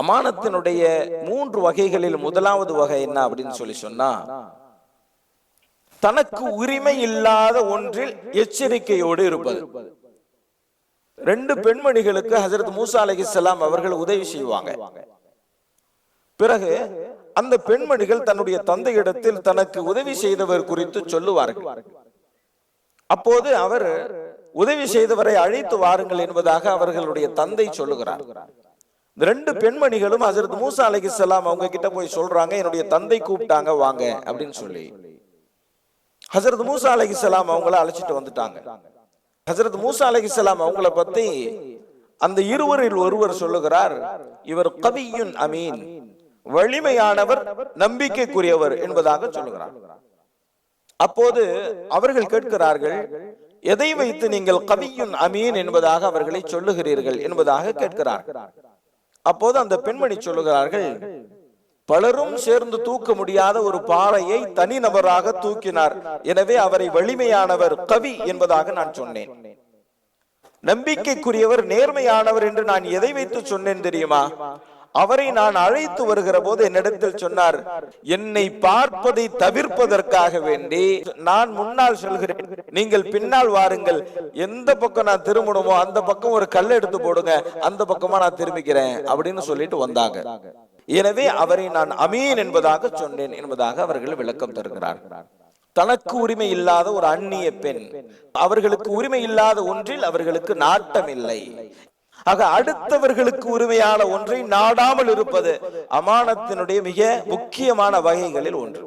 அமானத்தினுடைய 3 வகைகளில் முதலாவது வகை என்ன அப்படின்னு சொன்னா, தனக்கு உரிமை இல்லாத ஒன்றில் எச்சரிக்கையோடு இருப்பது. 2 பெண்மணிகளுக்கு ஹஜரத் மூசா அலைஹிஸ்ஸலாம் அவர்கள் உதவி செய்வாங்க. பிறகு அந்த பெண்மணிகள் தன்னுடைய தந்தையிடத்தில் தனக்கு உதவி செய்தவர் குறித்து சொல்லுவார்கள். அப்போது அவர் உதவி செய்தவரை அழைத்து வாருங்கள் என்பதாக அவர்களுடைய தந்தை சொல்லுகிறார். 2 பெண்மணிகளும் ஹஜரத் மூசா அலைஹிஸ்ஸலாம் அவங்க கிட்ட போய் சொல்றாங்க, என்னுடைய தந்தை கூப்பிட்டாங்க வாங்க அப்படின்னு சொல்லி. ஹஜரத் மூசா அலைஹிஸ்ஸலாம் அவங்கள அழைச்சிட்டு வந்துட்டாங்க. ஹஜரத் மூசா அலைஹிஸ்ஸலாம் அவங்கள பத்தி அந்த இருவரில் ஒருவர் சொல்லுகிறார், இவர் கவியுன் அமீன், வலிமையானவர், நம்பிக்கைக்குரியவர் என்பதாக சொல்லுகிறார். அப்போது அவர்கள் கேட்கிறார்கள், எதை வைத்து நீங்கள் கவியுன் அமீன் என்பதாக அவர்களை சொல்லுகிறீர்கள் என்பதாக கேட்கிறார்கள். அப்போது அந்த பெண்மணி சொல்லுகிறார்கள், பலரும் சேர்ந்து தூக்க முடியாத ஒரு பாறையை தனிநபராக தூக்கினார், எனவே அவரை வலிமையானவர் கவி என்பதாக நான் சொன்னேன். நம்பிக்கைக்குரியவர், நேர்மையானவர் என்று நான் எதை வைத்து சொன்னேன் தெரியுமா? அவரை நான் அழைத்து வருகிற போது என்னிடத்தில் சொன்னார், என்னை பார்ப்பதை தவிர்ப்பதற்காக வேண்டி நான் முன்னால் சொல்கிறேன், நீங்கள் பின்னால் வாருங்கள், எந்த பக்கம் நான் திரும்பணுமோ அந்த பக்கம் ஒரு கல்லை எடுத்து போடுங்க, அந்த பக்கமா நான் திரும்பிக்கிறேன் அப்படின்னு சொல்லிட்டு வந்தாங்க. எனவே அவரை நான் அமீன் என்பதாக சொன்னேன் என்பதாக அவர்கள் விளக்கம் தருகிறார். தனக்கு உரிமை இல்லாத ஒரு அந்நிய பெண், அவர்களுக்கு உரிமை இல்லாத ஒன்றில் அவர்களுக்கு நாட்டம் இல்லை. ஆக அடுத்தவர்களுக்கு உரிமையான ஒன்றை நாடாமல் இருப்பது அமானத்தினுடைய மிக முக்கியமான வகைகளில் ஒன்று.